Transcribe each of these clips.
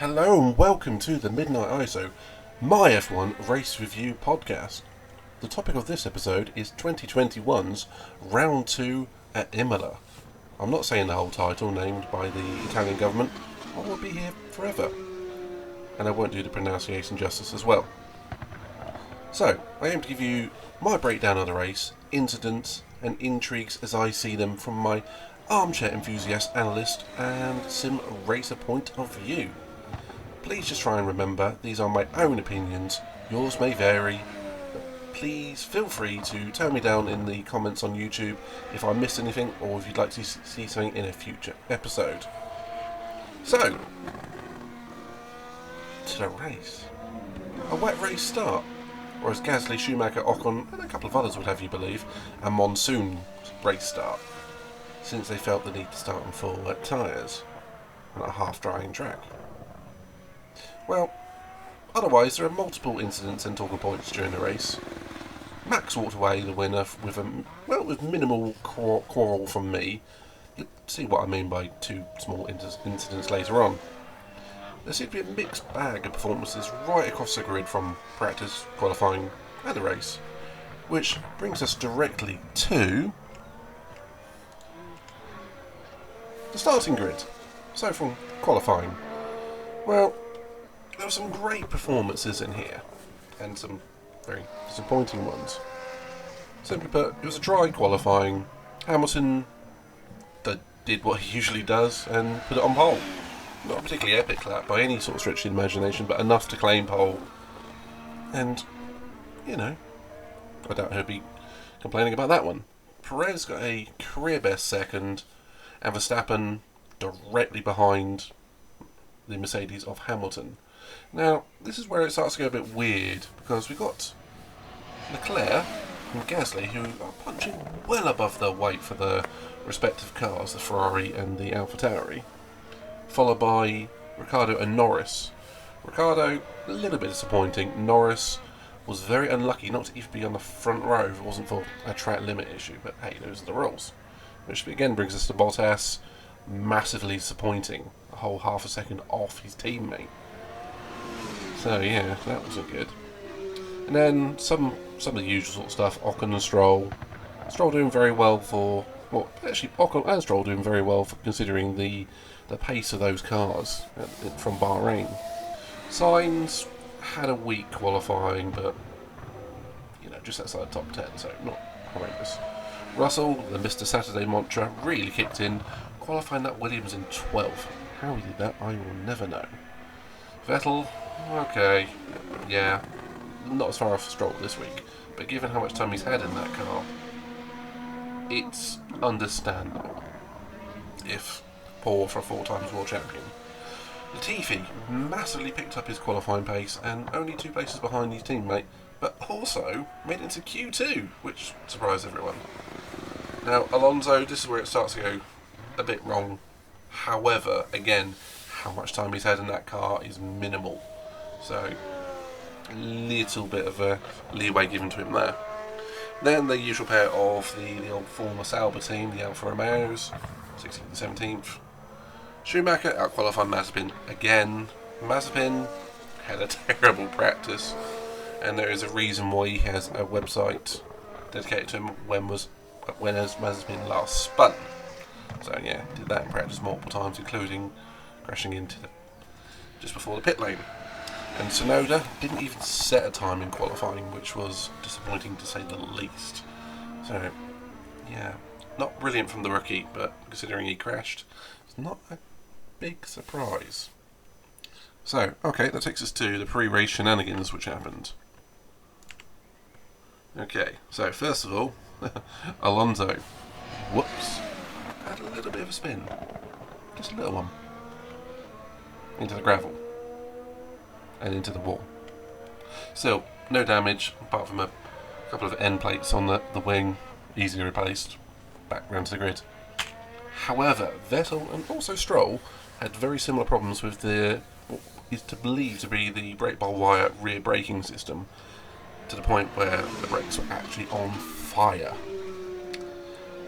Hello and welcome to the Midnight ISO, my F1 race review podcast. The topic of this episode is 2021's Round 2 at Imola. I'm not saying the whole title named by the Italian government, I will be here forever. And I won't do the pronunciation justice as well. So, I aim to give you my breakdown of the race, incidents and intrigues as I see them from my armchair enthusiast analyst and sim racer point of view. Please just try and remember, these are my own opinions, yours may vary. Please feel free to tell me down in the comments on YouTube if I missed anything or if you'd like to see something in a future episode. So, to the race. A wet race start, or as Gasly, Schumacher, Ocon and a couple of others would have you believe, a monsoon race start, since they felt the need to start on full wet tyres on a half-drying track. Well, otherwise there are multiple incidents and talking points during the race. Max walked away the winner with minimal quarrel from me. You'll see what I mean by two small incidents later on. There seemed to be a mixed bag of performances right across the grid from practice, qualifying and the race, which brings us directly to the starting grid. So from qualifying, well, there were some great performances in here, and some very disappointing ones. Simply put, it was a dry qualifying. Hamilton did what he usually does and put it on pole. Not a particularly epic lap by any sort of stretch of the imagination, but enough to claim pole. And, you know, I doubt he'll be complaining about that one. Perez got a career best second, and Verstappen directly behind the Mercedes of Hamilton. Now, this is where it starts to go a bit weird, because we've got Leclerc and Gasly, who are punching well above their weight for their respective cars, the Ferrari and the AlphaTauri, followed by Ricciardo and Norris. Ricciardo, a little bit disappointing. Norris was very unlucky not to even be on the front row if it wasn't for a track limit issue, but hey, those are the rules. Which again brings us to Bottas, massively disappointing, a whole half a second off his teammate. So yeah, that wasn't good. And then some of the usual sort of stuff. Ocon and Stroll. Stroll doing very well for... Well, actually, Ocon and Stroll doing very well for considering the pace of those cars from Bahrain. Sainz had a weak qualifying, but, you know, just outside the top 10, so not horrendous. Russell, the Mr. Saturday mantra, really kicked in, qualifying that Williams in 12th. How he did that, I will never know. Vettel, okay, yeah, not as far off Stroll this week, but given how much time he's had in that car, it's understandable if poor for a 4 times world champion. Latifi massively picked up his qualifying pace and only 2 places behind his teammate, but also made it into Q2, which surprised everyone. Now, Alonso, this is where it starts to go a bit wrong. However, again, how much time he's had in that car is minimal. So, a little bit of a leeway given to him there. Then the usual pair of the old former Sauber team, the Alfa Romeos, 16th and 17th. Schumacher out-qualified Mazepin again. Mazepin had a terrible practice, and there is a reason why he has a website dedicated to him when has Mazepin last spun. So yeah, did that in practice multiple times, including crashing into just before the pit lane. And Tsunoda didn't even set a time in qualifying, which was disappointing to say the least. So yeah, not brilliant from the rookie, but considering he crashed, it's not a big surprise. So, okay, that takes us to the pre-race shenanigans which happened. Okay, so first of all, Alonso, whoops, had a little bit of a spin, just a little one, into the gravel and into the wall. Still, no damage apart from a couple of end plates on the wing, easily replaced, back round to the grid. However, Vettel and also Stroll had very similar problems with what is believed to be the brake ball wire rear braking system, to the point where the brakes were actually on fire.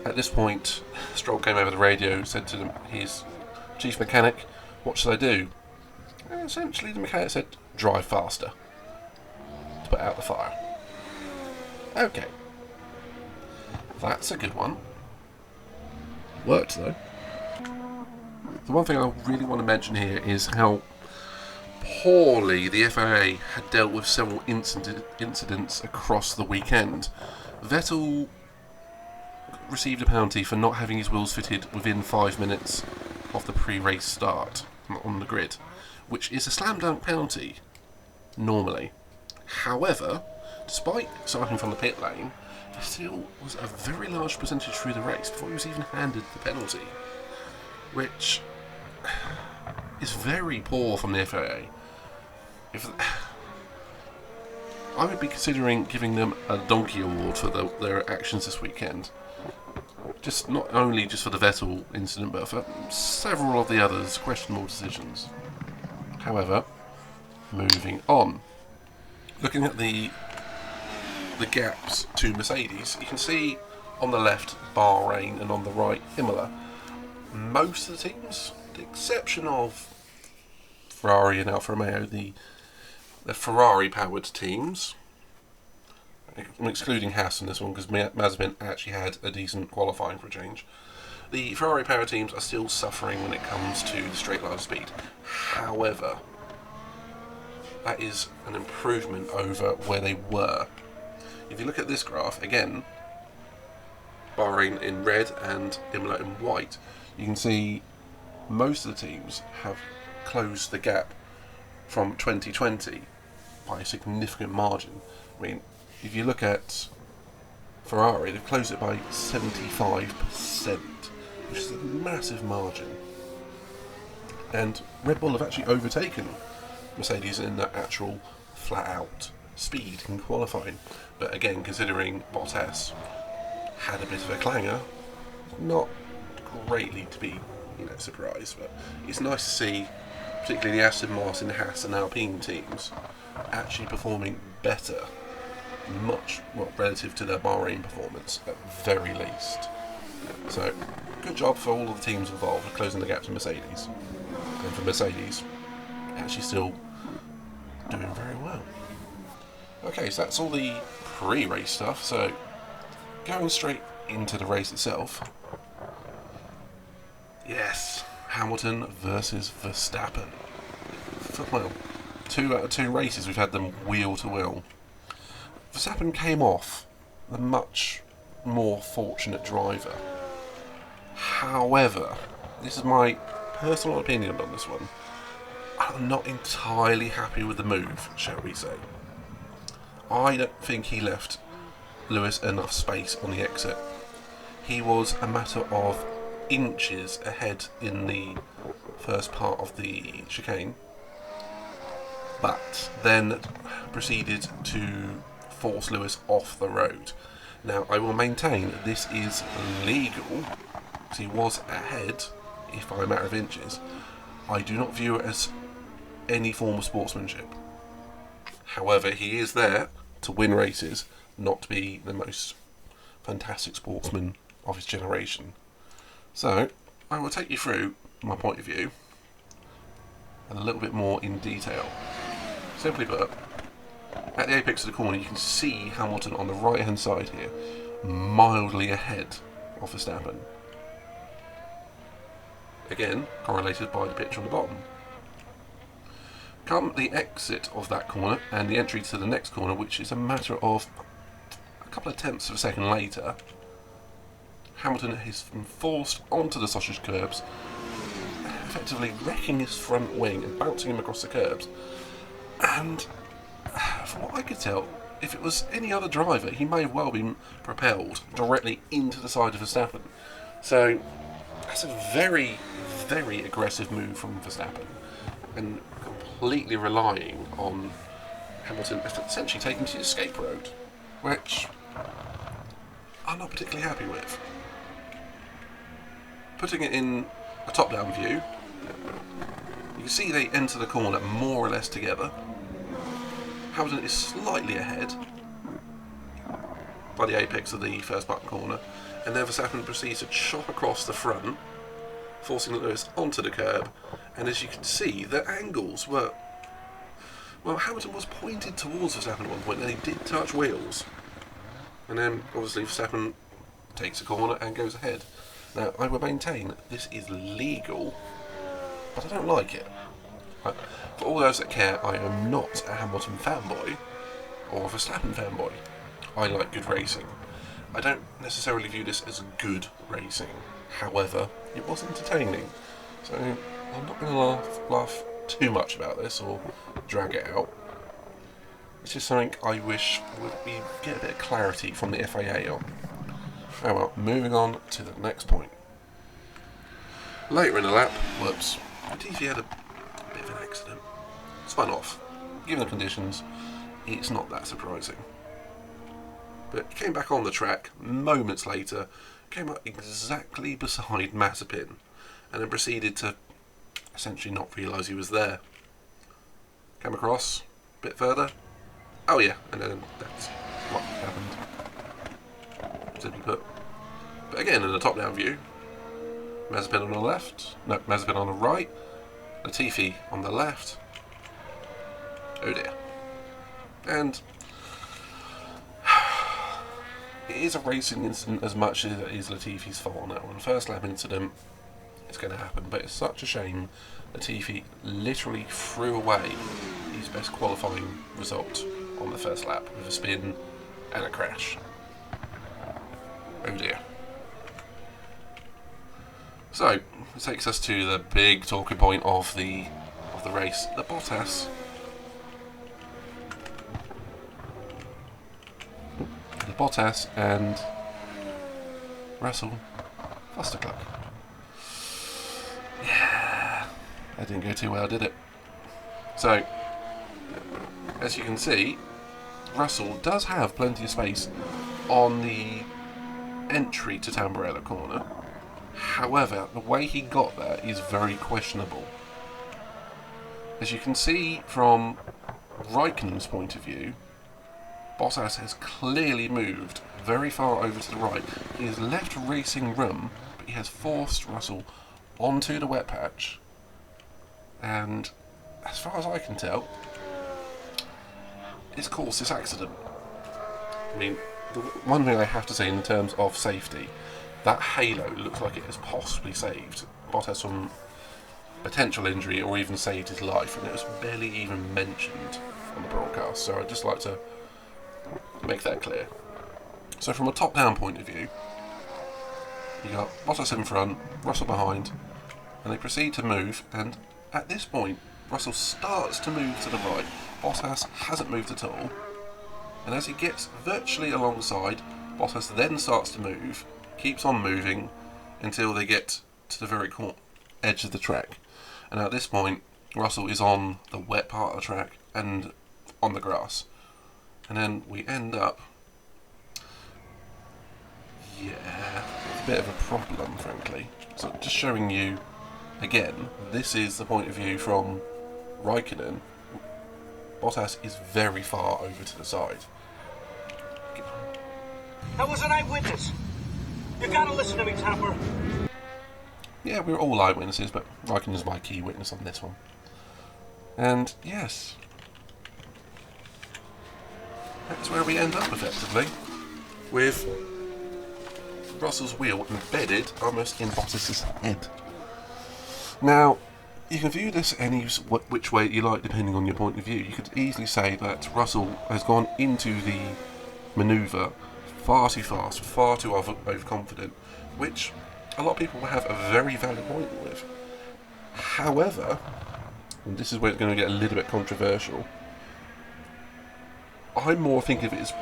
At this point, Stroll came over the radio, said to his chief mechanic, "What should I do?" And essentially the mechanic said, drive faster to put out the fire. Okay. That's a good one. Worked though. The one thing I really want to mention here is how poorly the FIA had dealt with several incidents across the weekend. Vettel received a penalty for not having his wheels fitted within 5 minutes of the pre-race start on the grid, which is a slam dunk penalty normally. However, despite starting from the pit lane, there still was a very large percentage through the race before he was even handed the penalty, which is very poor from the FIA. I would be considering giving them a donkey award for their actions this weekend. Just not only just for the Vettel incident, but for several of the others' questionable decisions. However, moving on. Looking at the gaps to Mercedes, you can see on the left Bahrain and on the right Imola. Most of the teams, with the exception of Ferrari and Alfa Romeo, the Ferrari-powered teams, I'm excluding Haas in this one because Mazepin actually had a decent qualifying for a change. The Ferrari-powered teams are still suffering when it comes to the straight line speed. However, that is an improvement over where they were. If you look at this graph, again, Bahrain in red and Imola in white, you can see most of the teams have closed the gap from 2020 by a significant margin. I mean, if you look at Ferrari, they've closed it by 75%, which is a massive margin. And Red Bull have actually overtaken Mercedes in the actual flat-out speed in qualifying. But again, considering Bottas had a bit of a clanger, not greatly to be surprised. But it's nice to see, particularly the Aston Martin, Haas and Alpine teams actually performing better, relative to their Bahrain performance at very least. So, good job for all of the teams involved with closing the gap to Mercedes. And for Mercedes, actually still doing very well. Okay, so that's all the pre-race stuff. So, going straight into the race itself. Yes, Hamilton versus Verstappen. Well, 2 out of 2 races we've had them wheel to wheel. Verstappen came off the much more fortunate driver. However, this is my personal opinion on this one. I'm not entirely happy with the move, shall we say. I don't think he left Lewis enough space on the exit. He was a matter of inches ahead in the first part of the chicane, but then proceeded to force Lewis off the road. Now, I will maintain this is legal, because he was ahead, if by a matter of inches. I do not view it as any form of sportsmanship. However, he is there to win races, not to be the most fantastic sportsman of his generation. So, I will take you through my point of view and a little bit more in detail. Simply put, at the apex of the corner you can see Hamilton on the right hand side here, mildly ahead of Verstappen. Again, correlated by the picture on the bottom. Come the exit of that corner and the entry to the next corner, which is a matter of a couple of tenths of a second later, Hamilton is forced onto the sausage curbs, effectively wrecking his front wing and bouncing him across the curbs. And from what I could tell, if it was any other driver, he may have well been propelled directly into the side of Verstappen. So that's a very, very aggressive move from Verstappen, and completely relying on Hamilton essentially taking to the escape road, which I'm not particularly happy with. Putting it in a top-down view, you can see they enter the corner more or less together. Hamilton is slightly ahead by the apex of the first button corner, and then Verstappen proceeds to chop across the front forcing Lewis onto the curb. And as you can see, the angles were... Well, Hamilton was pointed towards Verstappen at one point, and he did touch wheels. And then, obviously, Verstappen takes a corner and goes ahead. Now, I will maintain this is legal, but I don't like it. For all those that care, I am not a Hamilton fanboy or a Verstappen fanboy. I like good racing. I don't necessarily view this as good racing. However, it was entertaining. So, I'm not going to laugh too much about this or drag it out. It's just something I wish we get a bit of clarity from the FIA on. Oh well, moving on to the next point. Later in the lap, whoops, Latifi had a bit of an accident. Spun off. Given the conditions, it's not that surprising. But he came back on the track moments later, came up exactly beside Mazepin, and then proceeded to essentially not realise he was there. Came across, a bit further. Oh yeah, and then that's what happened. Simply put. But again, in the top-down view, Mazepin on the left, no, Mazepin on the right, Latifi on the left. Oh dear. And it is a racing incident as much as it is Latifi's fault on that one. First lap incident, it's going to happen, but it's such a shame Latifi literally threw away his best qualifying result on the first lap with a spin and a crash. Oh dear. So, it takes us to the big talking point of the race, the Bottas. The Bottas and Russell Club. Yeah, that didn't go too well, did it? So, as you can see, Russell does have plenty of space on the entry to Tamburello corner. However, the way he got there is very questionable. As you can see from Raikkonen's point of view, Bottas has clearly moved very far over to the right. He has left racing room, but he has forced Russell onto the wet patch. And as far as I can tell, it's caused this accident. I mean, the one thing I have to say in terms of safety, that halo looks like it has possibly saved Bottas from potential injury or even saved his life, and it was barely even mentioned on the broadcast, so I'd just like to make that clear. So from a top-down point of view, you got Bottas in front, Russell behind, and they proceed to move, and at this point, Russell starts to move to the right. Bottas hasn't moved at all, and as he gets virtually alongside, Bottas then starts to move, keeps on moving until they get to the very edge of the track. And at this point, Russell is on the wet part of the track and on the grass. And then we end up, with a bit of a problem, frankly. So just showing you, again, this is the point of view from Raikkonen. Bottas is very far over to the side. I was an eyewitness. You gotta listen to me, Topper. Yeah, we're all eyewitnesses, but Raikkonen is my key witness on this one. And yes, that's where we end up effectively, with Russell's wheel embedded almost in Bottas's head. Now, you can view this any which way you like depending on your point of view. You could easily say that Russell has gone into the manoeuvre far too fast, far too overconfident, which a lot of people will have a very valid point with. However, and this is where it's going to get a little bit controversial, I more think of it as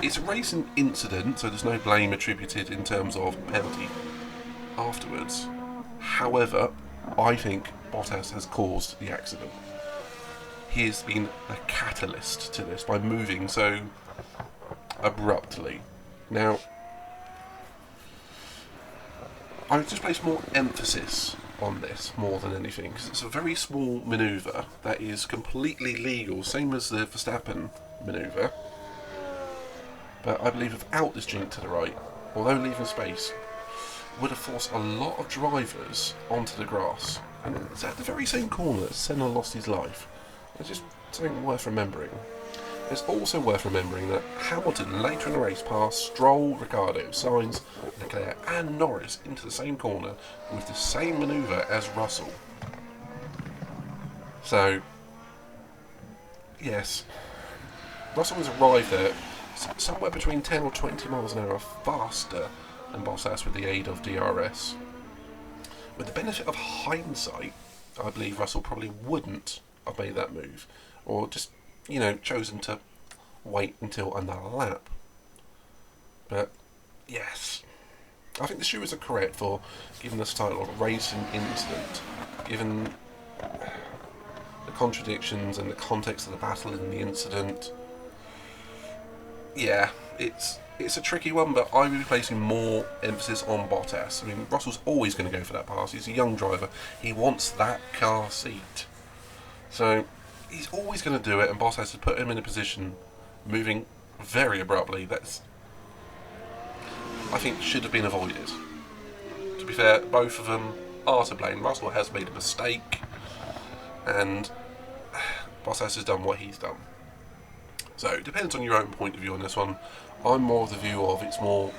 it's a racing incident, so there's no blame attributed in terms of penalty afterwards. However, I think Bottas has caused the accident. He has been a catalyst to this by moving so abruptly. Now, I would just place more emphasis on this more than anything, because it's a very small manoeuvre that is completely legal, same as the Verstappen manoeuvre. But I believe without this jink to the right, although leaving space, would have forced a lot of drivers onto the grass. And it's at the very same corner that Senna lost his life. It's just something worth remembering. It's also worth remembering that Hamilton later in the race passed Stroll, Ricciardo, Sainz, Leclerc and Norris into the same corner with the same manoeuvre as Russell. So, yes, Russell has arrived there somewhere between 10 or 20 miles an hour faster than Bottas with the aid of DRS. With the benefit of hindsight, I believe Russell probably wouldn't have made that move, or just, chosen to wait until another lap. But, yes, I think the stewards are correct for giving this title a racing incident, given the contradictions and the context of the battle and the incident. Yeah, it's a tricky one, but I would be placing more emphasis on Bottas. I mean, Russell's always going to go for that pass. He's a young driver. He wants that car seat. So, he's always going to do it, and Bottas has put him in a position, moving very abruptly, that's, I think, should have been avoided. To be fair, both of them are to blame. Russell has made a mistake, and Bottas has done what he's done. So, it depends on your own point of view on this one. I'm more of the view of it's more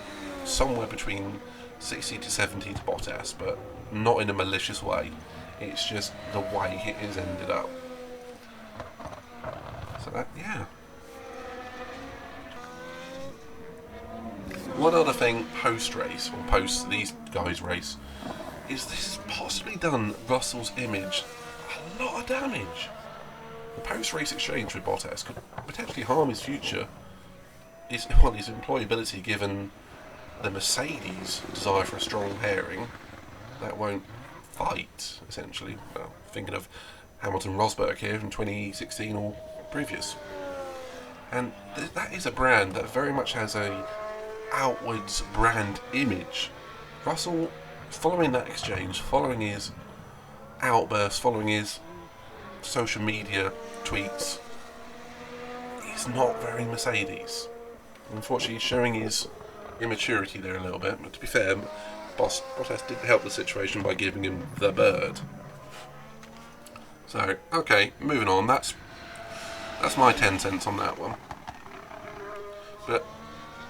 somewhere between 60 to 70 to Bottas, but not in a malicious way. It's just the way it has ended up. So that, yeah. One other thing post-race, or post these guys' race, is this has possibly done Russell's image a lot of damage. The post-race exchange with Bottas could potentially harm his future, his employability, given the Mercedes' desire for a strong pairing that won't fight, essentially. Well, thinking of Hamilton-Rosberg here in 2016 or previous. And that is a brand that very much has a outwards brand image. Russell, following that exchange, following his outburst, following his social media tweets, he's not very Mercedes. Unfortunately, he's showing his immaturity there a little bit, but to be fair, Bottas did help the situation by giving him the bird. So, okay, moving on, that's my 10 cents on that one. But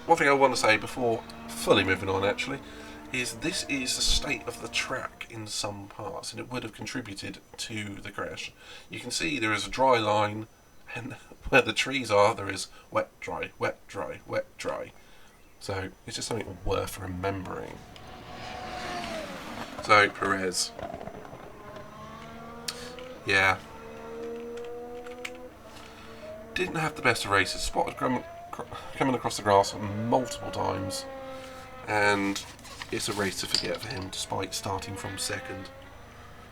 one thing I want to say before fully moving on, actually, is this is the state of the track in some parts, and it would have contributed to the crash. You can see there is a dry line, and where the trees are, there is wet, dry, wet, dry, wet, dry. So it's just something worth remembering. So, Perez. Yeah. Didn't have the best of races. Spotted coming across the grass multiple times, and it's a race to forget for him, despite starting from second.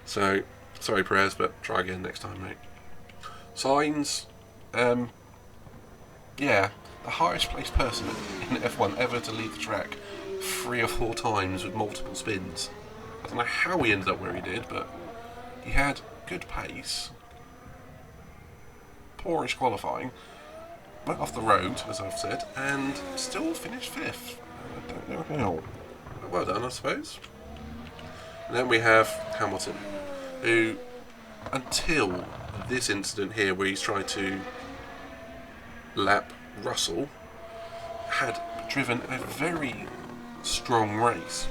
So, sorry Perez, but try again next time, mate. Sainz, yeah, the highest placed person in F1 ever to leave the track 3 or 4 times with multiple spins. I don't know how he ended up where he did, but he had good pace, poorish qualifying, went off the road, as I've said, and still finished 5th. I don't know how. Well done, I suppose. And then we have Hamilton, who, until this incident here where he's tried to lap Russell, had driven a very strong race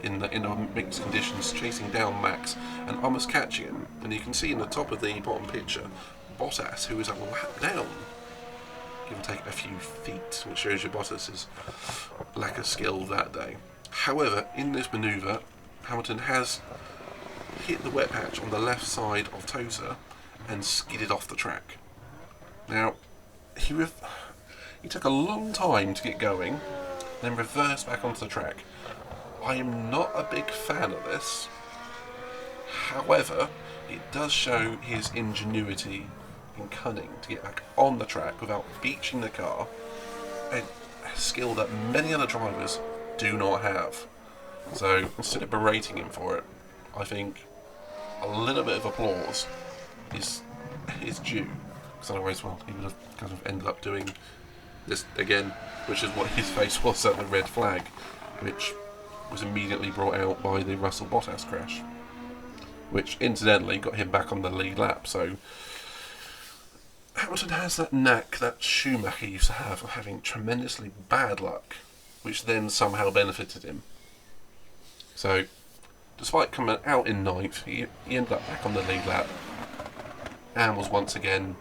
in the mixed conditions, chasing down Max and almost catching him. And you can see in the top of the bottom picture, Bottas, who is a lap down, give or take a few feet, which shows you Bottas's lack of skill that day. However, in this manoeuvre, Hamilton has hit the wet patch on the left side of Tosa and skidded off the track. Now, he took a long time to get going, then reversed back onto the track. I am not a big fan of this. However, it does show his ingenuity and cunning to get back on the track without beaching the car, a skill that many other drivers do not have. So instead of berating him for it, I think a little bit of applause is due, because otherwise, well, he would have kind of ended up doing this again, which is what his face was at the red flag, which was immediately brought out by the Russell-Bottas crash, which incidentally got him back on the lead lap. So Hamilton has that knack that Schumacher used to have of having tremendously bad luck, which then somehow benefited him. So, despite coming out in ninth, he ended up back on the lead lap and was once again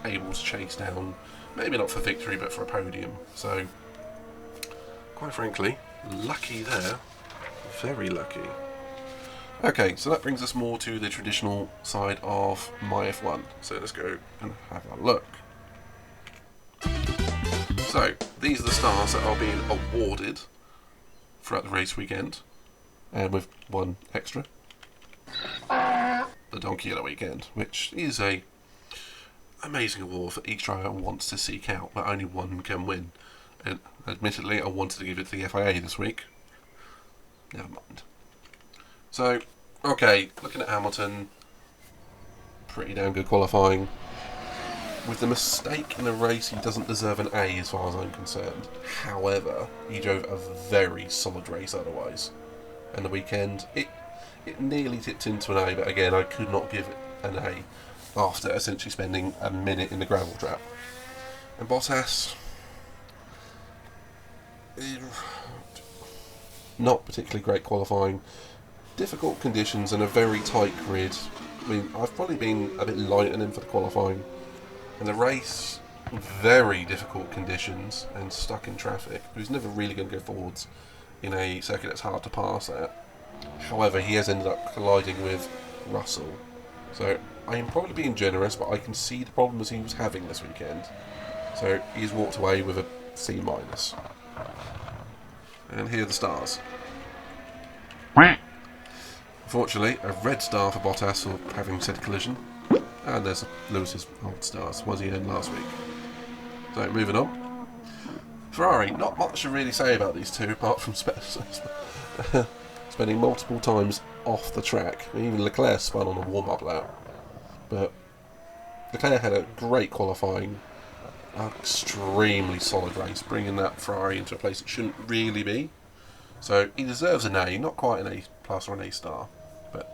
able to chase down, maybe not for victory, but for a podium. So, quite frankly, lucky there. Very lucky. Okay, so that brings us more to the traditional side of my F1. So let's go and have a look. So, these are the stars that are being awarded throughout the race weekend, and with one extra, the Donkey of the Weekend, which is a amazing award for each driver wants to seek out, but only one can win. And admittedly, I wanted to give it to the FIA this week. Never mind. So, okay, looking at Hamilton, pretty damn good qualifying. With the mistake in the race, he doesn't deserve an A as far as I'm concerned. However, he drove a very solid race otherwise. And the weekend, it nearly tipped into an A, but again, I could not give it an A after essentially spending a minute in the gravel trap. And Bottas, not particularly great qualifying. Difficult conditions and a very tight grid. I mean, I've probably been a bit light on him for the qualifying. And the race, very difficult conditions and stuck in traffic. He was never really going to go forwards in a circuit that's hard to pass at. However, he has ended up colliding with Russell. So, I am probably being generous, but I can see the problems he was having this weekend. So, he's walked away with a C-. And here are the stars. Unfortunately, a red star for Bottas for having said collision. And there's Lewis's old stars. What was he in last week? So, moving on. Ferrari, not much to really say about these two, apart from spending multiple times off the track. Even Leclerc spun on a warm-up lap. But Leclerc had a great qualifying, extremely solid race, bringing that Ferrari into a place it shouldn't really be. So he deserves an A, not quite an A plus or an A star, but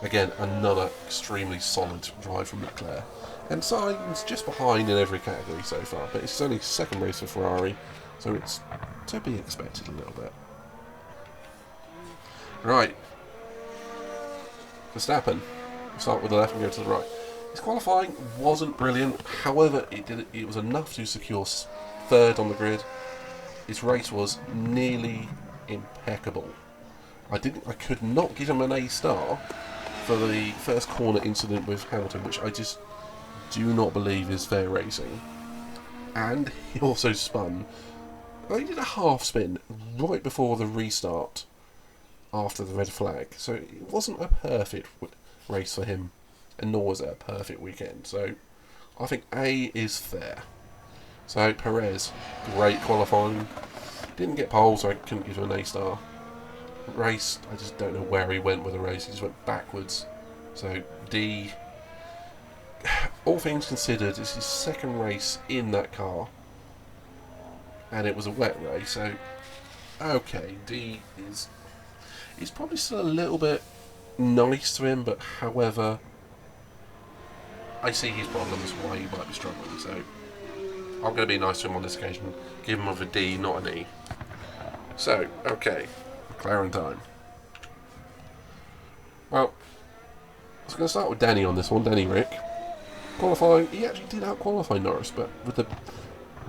again, another extremely solid drive from Leclerc. And Sainz just behind in every category so far, but it's only second race for Ferrari, so it's to be expected a little bit. Right, Verstappen. We'll start with the left and go to the right. His qualifying wasn't brilliant, however, it was enough to secure third on the grid. His race was nearly impeccable. I could not give him an A star for the first corner incident with Hamilton, which I just do not believe is fair racing. And he also spun. He did a half spin right before the restart after the red flag, so it wasn't a perfect race for him, and nor was it a perfect weekend. So I think A is fair. So Perez, great qualifying. Didn't get pole, so I couldn't give him an A star. Race, I just don't know where he went with the race. He just went backwards. So D. All things considered, it's his second race in that car, and it was a wet race. So okay, D is probably still a little bit nice to him, but however, I see his problems why he might be struggling. So I'm going to be nice to him on this occasion. Give him a D, not an E. So, okay, McLaren time. Well, I was going to start with Danny on this one, Danny Rick. Qualifying, he actually did out-qualify Norris, but with a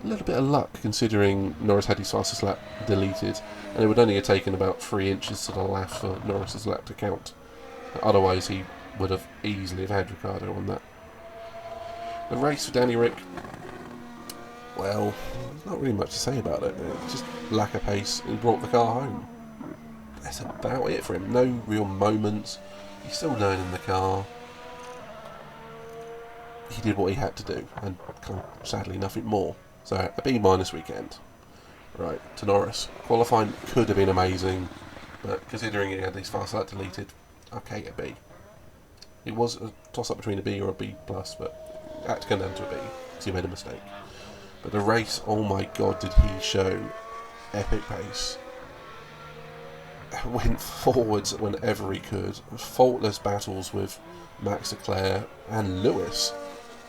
little bit of luck, considering Norris had his fastest lap deleted, and it would only have taken about 3 inches to the left for Norris's lap to count. Otherwise, he would have easily have had Ricciardo on that. The race for Danny Rick, well, not really much to say about it. Just lack of pace and brought the car home. That's about it for him. No real moments. He's still learning the car. He did what he had to do, and sadly nothing more. So a B- weekend. Right, to Norris. Qualifying could have been amazing, but considering he had his fast lap deleted, okay, a B. It was a toss-up between a B or a B+, but it had to come down to a B, because he made a mistake. But the race, oh my god, did he show epic pace. went forwards whenever he could. Faultless battles with Max Leclerc and Lewis,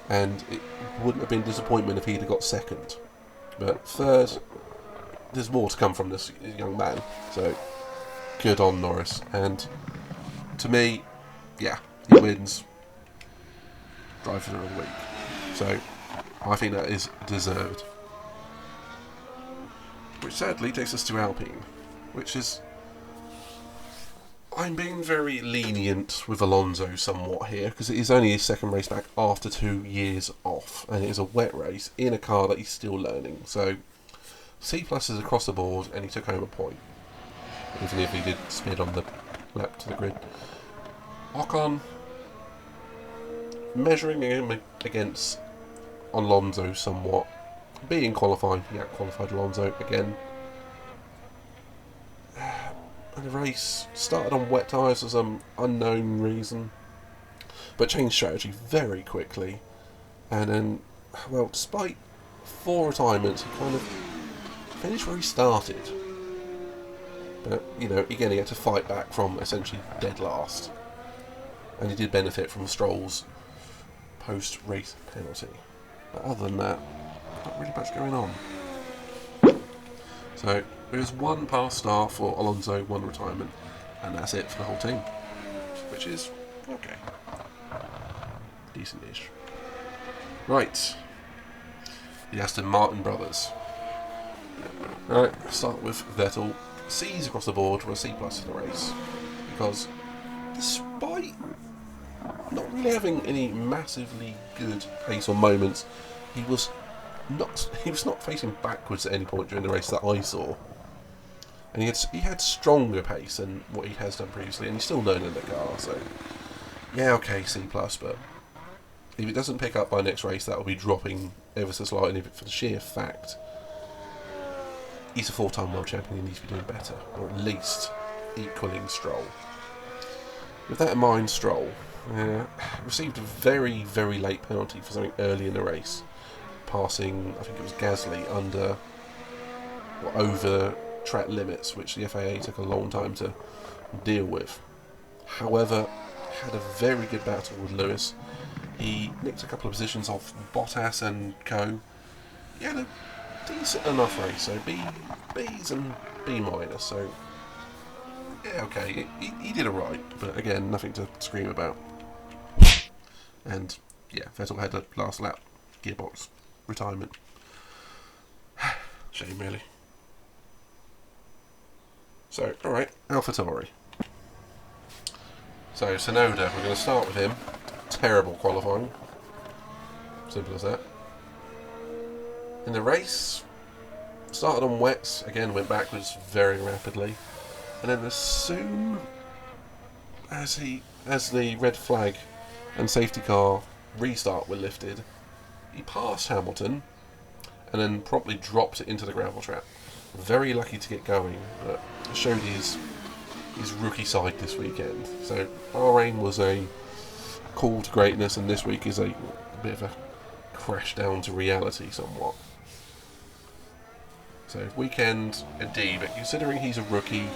and it wouldn't have been disappointment if he'd have got second. But third, there's more to come from this young man. So good on Norris. And to me, yeah, he wins Driver of the Week. So I think that is deserved. Which sadly takes us to Alpine, which is... I'm being very lenient with Alonso somewhat here, because it is only his second race back after 2 years off, and it is a wet race in a car that he's still learning. So C+ is across the board, and he took home a point, even if he did spin on the lap to the grid. Ocon, measuring him against Alonso somewhat, being qualifying, he out-qualified Alonso again. And the race started on wet tyres for some unknown reason, but changed strategy very quickly. And then, well, despite 4 retirements, he kind of finished where he started. But, you know, again, he had to fight back from essentially dead last. And he did benefit from Stroll's post-race penalty. But other than that, not really much going on. So there's 1 past star for Alonso, 1 retirement, and that's it for the whole team, which is okay, decent-ish. Right, the Aston Martin brothers. Right, start with Vettel. C's across the board for a C+ in the race, because despite not really having any massively good pace or moments, he was not facing backwards at any point during the race that I saw, and he had stronger pace than what he has done previously, and he's still learning the car. So yeah, okay, C+, but if it doesn't pick up by next race, that will be dropping ever so slightly, for the sheer fact he's a 4-time world champion. He needs to be doing better, or at least equaling Stroll. With that in mind, Stroll received a very, very late penalty for something early in the race, passing, I think it was Gasly, under or over track limits, which the FIA took a long time to deal with. However, had a very good battle with Lewis. He nicked a couple of positions off Bottas and co. He had a decent enough race, so B's and B-. So yeah, okay, he did alright, but again, nothing to scream about. And yeah, Vettel had a last lap gearbox retirement. Shame, really. So, alright, AlphaTauri. So, Tsunoda, we're going to start with him. Terrible qualifying. Simple as that. In the race, started on wets, again went backwards very rapidly. And then as soon as the red flag and safety car restart were lifted, he passed Hamilton and then promptly dropped it into the gravel trap. Very lucky to get going, but showed his rookie side this weekend. So Bahrain was a call to greatness, and this week is a bit of a crash down to reality somewhat. So weekend indeed, but considering he's a rookie,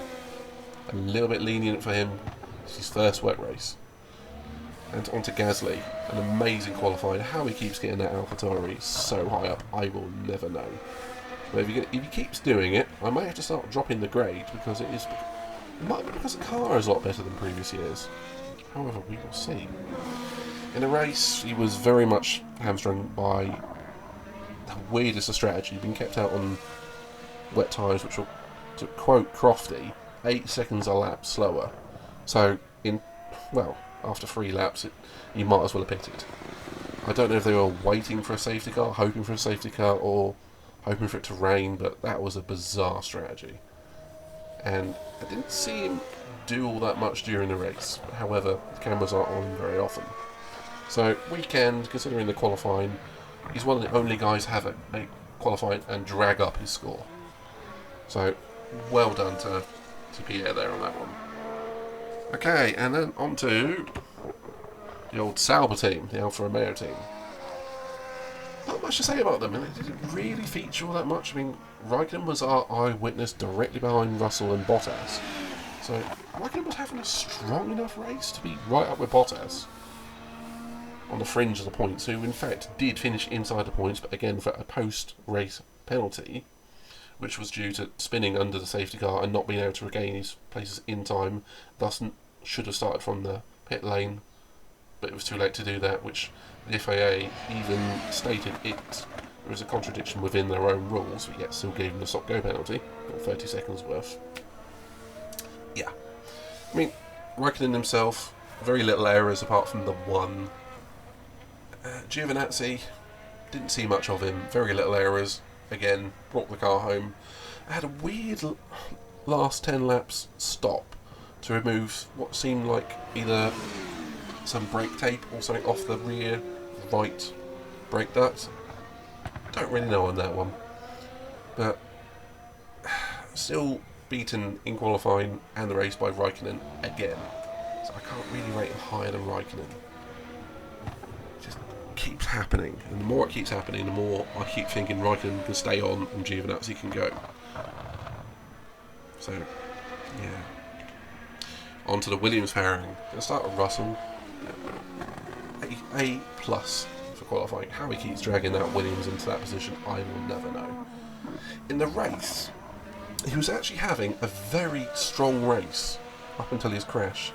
a little bit lenient for him. It's his first wet race. And on to Gasly, an amazing qualifier. How he keeps getting that AlphaTauri so high up, I will never know. But if he keeps doing it, I might have to start dropping the grade, because it might be because the car is a lot better than previous years. However, we will see. In the race, he was very much hamstrung by the weirdest of strategy. Being kept out on wet tyres, which were, to quote Crofty, 8 seconds a lap slower. So, after 3 laps, you might as well have pitted. I don't know if they were waiting for a safety car, hoping for a safety car, or hoping for it to rain, but that was a bizarre strategy. And I didn't see him do all that much during the race. However, the cameras aren't on him very often. So, weekend, considering the qualifying, he's one of the only guys to have a qualifying and drag up his score. So, well done to Pierre there on that one. Okay, and then on to the old Sauber team, the Alfa Romeo team. Not much to say about them, and it didn't really feature all that much. I mean, Raikkonen was our eyewitness directly behind Russell and Bottas. So Raikkonen was having a strong enough race to be right up with Bottas on the fringe of the points, who in fact did finish inside the points, but again for a post-race penalty, which was due to spinning under the safety car and not being able to regain his places in time, thus should have started from the pit lane, but it was too late to do that, which the FIA even stated there was a contradiction within their own rules, but yet still gave him the stop-go penalty, or 30 seconds worth. Yeah. I mean, Raikkonen himself, very little errors apart from the one. Giovinazzi, didn't see much of him, very little errors. Again, brought the car home. I had a weird last 10 laps stop to remove what seemed like either some brake tape or something off the rear right brake duct. Don't really know on that one. But still beaten in qualifying and the race by Raikkonen again. So I can't really rate him higher than Raikkonen. It just keeps happening. And the more it keeps happening, the more I keep thinking Raikkonen can stay on and Giovinazzi can go. So, yeah. On to the Williams pairing. Let's start with Russell. A plus for qualifying. How he keeps dragging that Williams into that position, I will never know. In the race, he was actually having a very strong race up until his crash.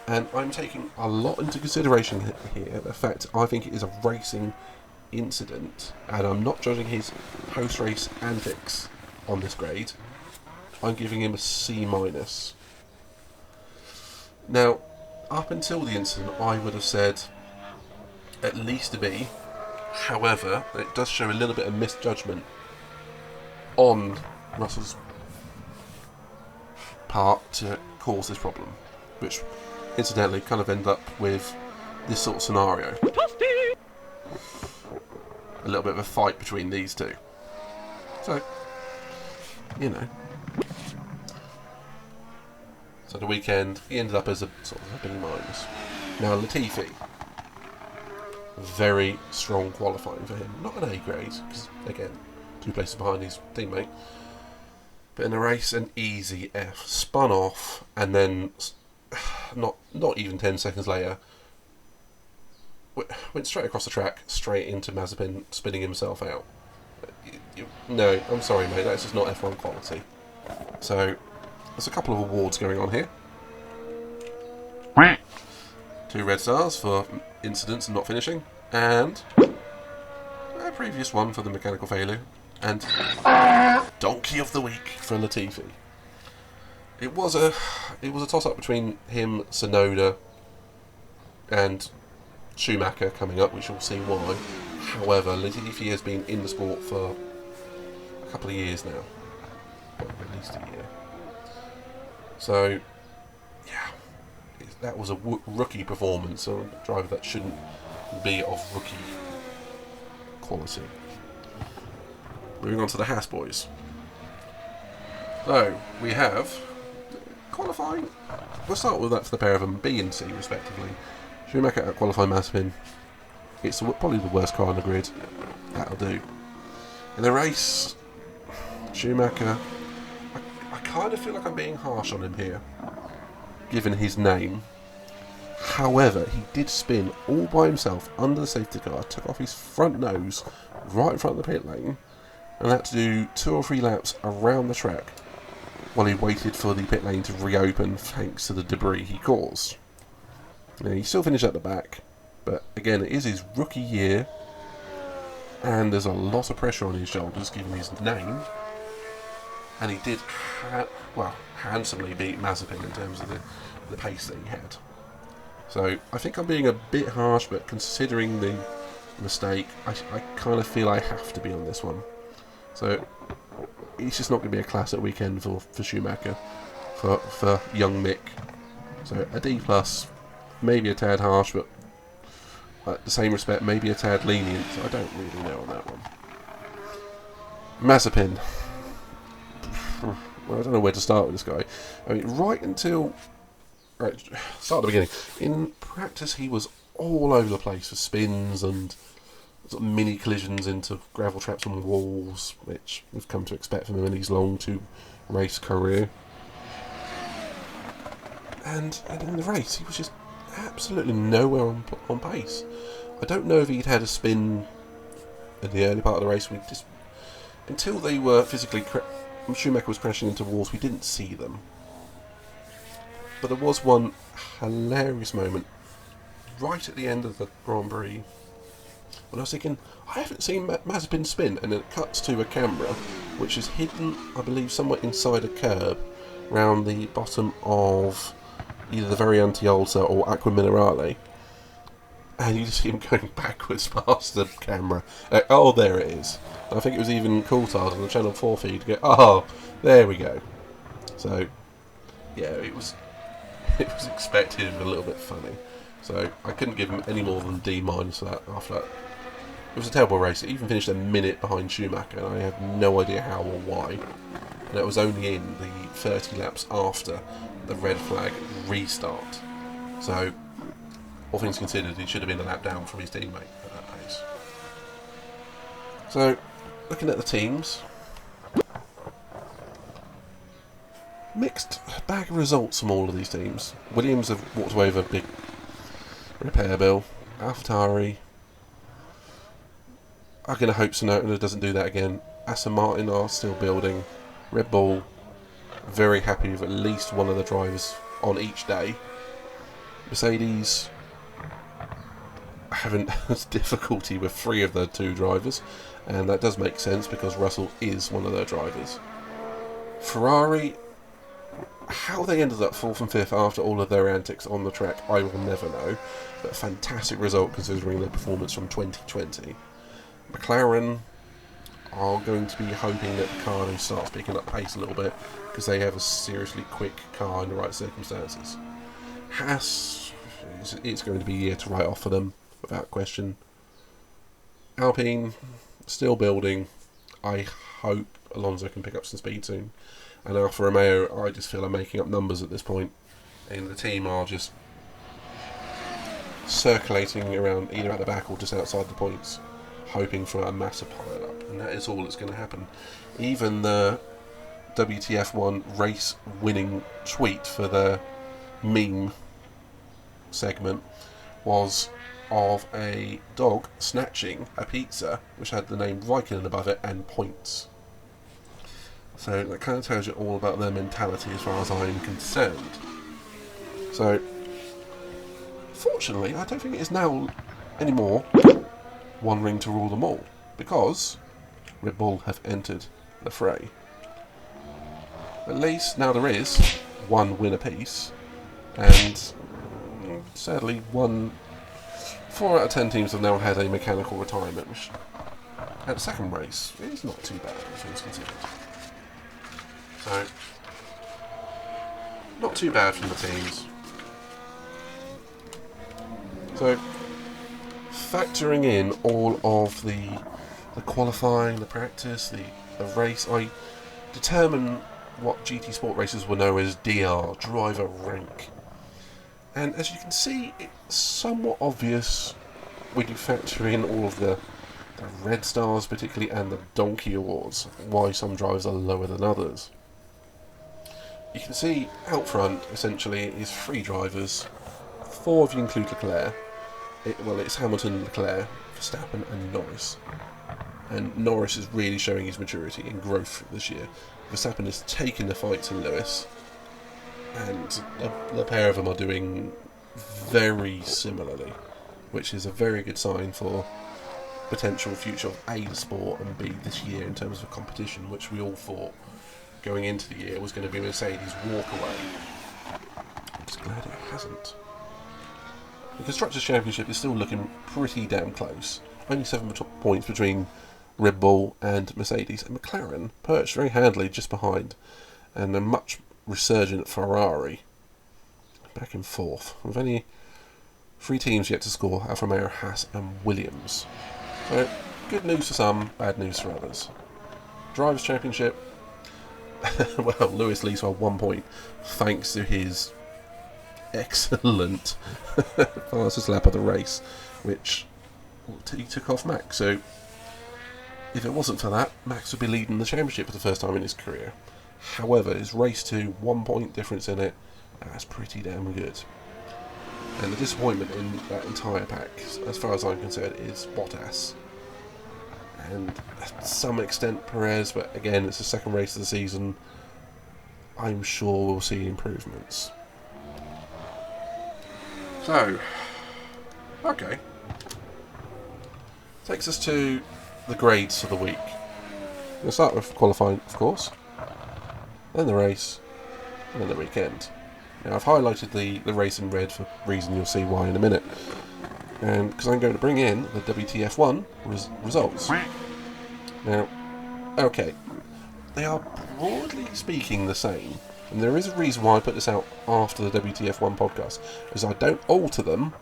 And I'm taking a lot into consideration here the fact I think it is a racing incident, and I'm not judging his post-race antics on this grade. I'm giving him a C-. Now, up until the incident, I would have said at least a B. However, it does show a little bit of misjudgment on Russell's part to cause this problem, which incidentally kind of end up with this sort of scenario. A little bit of a fight between these two. So, you know. So the weekend, he ended up as a sort of a B-. Now Latifi, very strong qualifying for him. Not an A grade, because again, 2 places behind his teammate. But in the race, an easy F. Spun off, and then not even 10 seconds later, went straight across the track, straight into Mazepin, spinning himself out. No, I'm sorry, mate, that's just not F1 quality. So, there's a couple of awards going on here. 2 red stars for incidents and not finishing, and a previous one for the mechanical failure, and Donkey of the Week for Latifi. It was a toss-up between him, Tsunoda, and Schumacher coming up, which you'll see why. However, Latifi has been in the sport for a couple of years now, well, at least a year. So, yeah, that was a rookie performance, or a driver that shouldn't be of rookie quality. Moving on to the Haas boys. So, we have qualifying. We'll start with that for the pair of them, B and C respectively. Schumacher at qualifying Mazepin. It's probably the worst car on the grid. That'll do. In the race, Schumacher, I kind of feel like I'm being harsh on him here, given his name. However, he did spin all by himself under the safety car, took off his front nose right in front of the pit lane, and had to do 2 or 3 laps around the track while he waited for the pit lane to reopen thanks to the debris he caused. Now, he still finished at the back, but again, it is his rookie year, and there's a lot of pressure on his shoulders given his name, and he did handsomely beat Mazepin in terms of the pace that he had. So I think I'm being a bit harsh, but considering the mistake, I kind of feel I have to be on this one. So it's just not going to be a classic weekend for Schumacher, for young Mick. So a D+, maybe a tad harsh, but at the same respect, maybe a tad lenient. So I don't really know on that one. Mazepin. Well, I don't know where to start with this guy. I mean, start at the beginning. In practice, he was all over the place for spins and sort of mini collisions into gravel traps and walls, which we've come to expect from him in his long 2-race career. And in the race, he was just absolutely nowhere on pace. I don't know if he'd had a spin in the early part of the race. We just, until they were physically, Schumacher was crashing into walls, we didn't see them. But there was one hilarious moment right at the end of the Grand Prix when I was thinking, I haven't seen Mazepin spin, and it cuts to a camera which is hidden, I believe, somewhere inside a curb round the bottom of either the Variante Alta or Aqua Minerale, and you just see him going backwards past the camera. Oh, there it is. And I think it was even Coulthard on the Channel 4 feed to go, oh, there we go. So, yeah, it was expected, a little bit funny. So I couldn't give him any more than D- for that after that. It was a terrible race. It even finished a minute behind Schumacher, and I have no idea how or why. And it was only in the 30 laps after the red flag restart. So, all things considered, he should have been a lap down from his teammate at that pace. So, looking at the teams, mixed bag of results from all of these teams. Williams have walked away with a big repair bill. AlphaTauri, I'm going to hope Tsunoda doesn't do that again. Aston Martin are still building. Red Bull, very happy with at least one of the drivers on each day. Mercedes, having difficulty with 3 of their 2 drivers, and that does make sense because Russell is one of their drivers. Ferrari, how they ended up 4th and 5th after all of their antics on the track, I will never know, but a fantastic result considering their performance from 2020. McLaren are going to be hoping that Ricciardo starts picking up pace a little bit because they have a seriously quick car in the right circumstances. Haas, it's going to be a year to write off for them, without question. Alpine, still building. I hope Alonso can pick up some speed soon. And Alfa Romeo, I just feel are making up numbers at this point. And the team are just circulating around either at the back or just outside the points, hoping for a massive pile-up. And that is all that's going to happen. Even the WTF1 race-winning tweet for the meme segment was of a dog snatching a pizza which had the name Raikkonen above it and points. So that kind of tells you all about their mentality as far as I'm concerned. So, fortunately, I don't think it is now anymore one ring to rule them all, because Red Bull have entered the fray. At least now there is one win apiece, and sadly 4 out of 10 teams have now had a mechanical retirement, which at the second race is not too bad, all things considered. So, not too bad from the teams. So, factoring in all of the qualifying, the practice, the race, I determine what GT Sport races were known as DR, driver rank. And as you can see, it's somewhat obvious when you factor in all of the red stars particularly and the donkey awards, why some drivers are lower than others. You can see out front, essentially, is 3 drivers, 4 if you include Leclerc. It's Hamilton, Leclerc, Verstappen and Norris. And Norris is really showing his maturity and growth this year. Verstappen has taken the fight to Lewis, and the pair of them are doing very similarly, which is a very good sign for potential future of A, the sport, and B, this year in terms of competition, which we all thought going into the year was going to be Mercedes' walk away. I'm just glad it hasn't. The Constructors' Championship is still looking pretty damn close. Only 7 points between Red Bull and Mercedes, and McLaren perched very handily just behind, and a much resurgent Ferrari back in 4th, with only 3 teams yet to score: Alfa Romeo, Haas and Williams. So, good news for some, bad news for others. Drivers' Championship, well, Lewis leads by 1 point, thanks to his excellent fastest lap of the race, which he took off Max. So, if it wasn't for that, Max would be leading the championship for the first time in his career. However, it's race 2, 1 point difference in it, That's pretty damn good. And the disappointment in that entire pack, as far as I'm concerned, is Bottas. And to some extent Perez, but again, it's the second race of the season. I'm sure we'll see improvements. So, okay. Takes us to the grades for the week. We'll start with qualifying, of course, then the race, and then the weekend. Now, I've highlighted the race in red for a reason you'll see why in a minute. And because I'm going to bring in the WTF1 results. Now, okay, they are broadly speaking the same. And there is a reason why I put this out after the WTF1 podcast. Is I don't alter them,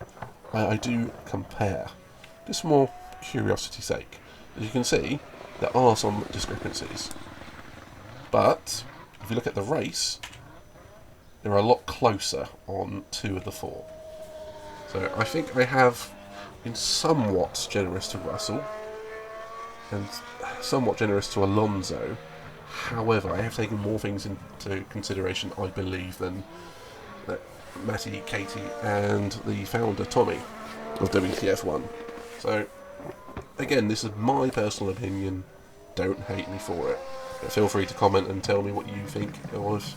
I do compare. Just for more curiosity's sake. As you can see, there are some discrepancies. But, if you look at the race, they're a lot closer on 2 of the 4. So I think I have been somewhat generous to Russell and somewhat generous to Alonso. However, I have taken more things into consideration, I believe, than Matty, Katie and the founder, Tommy, of WTF1. So, again, this is my personal opinion. Don't hate me for it. But feel free to comment and tell me what you think of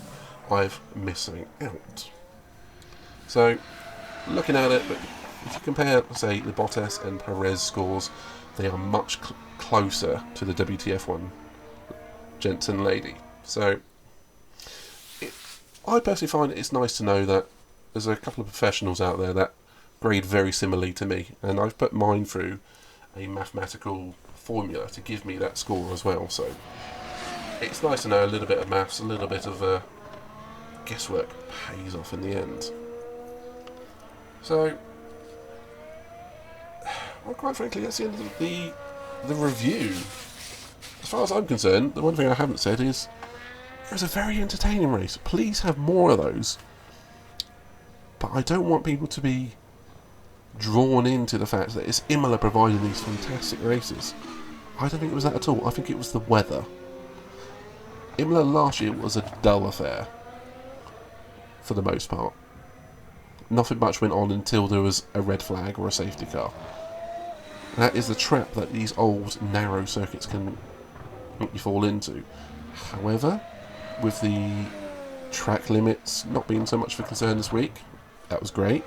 I've missing out. So, looking at it, but if you compare, say, the Bottas and Perez scores, they are much closer to the WTF1 gents and lady. So, I personally find it's nice to know that there's a couple of professionals out there that grade very similarly to me, and I've put mine through a mathematical formula to give me that score as well. So, it's nice to know a little bit of maths, a little bit of guesswork pays off in the end. So, well, quite frankly, that's the end of the review. As far as I'm concerned, the one thing I haven't said is it was a very entertaining race. Please have more of those. But I don't want people to be drawn into the fact that it's Imola providing these fantastic races. I don't think it was that at all. I think it was the weather. Imola last year was a dull affair, for the most part. Nothing much went on until there was a red flag or a safety car. That is the trap that these old, narrow circuits can make you fall into. However, with the track limits not being so much of a concern this week, that was great.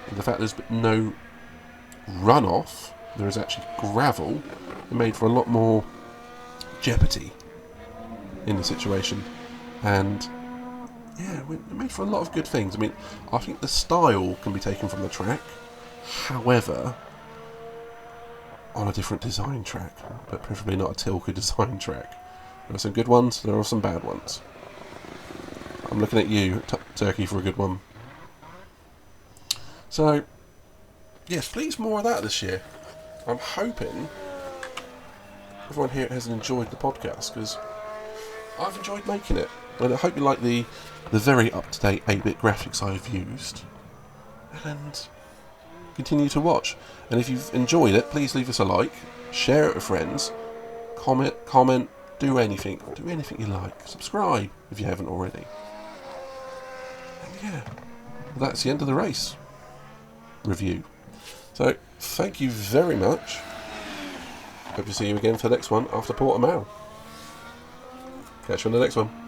And the fact there's no runoff, there is actually gravel, it made for a lot more jeopardy in the situation. And yeah, it made for a lot of good things. I mean, I think the style can be taken from the track. However, on a different design track, but preferably not a Tilke design track. There are some good ones, there are some bad ones. I'm looking at you, Turkey, for a good one. So, yes, please more of that this year. I'm hoping everyone here has enjoyed the podcast, because I've enjoyed making it. And I hope you like the very up-to-date 8-bit graphics I've used. And continue to watch. And if you've enjoyed it, please leave us a like, share it with friends, comment, do anything you like. Subscribe if you haven't already. And yeah, that's the end of the race review. So, thank you very much. Hope to see you again for the next one after Portimao. Catch you on the next one.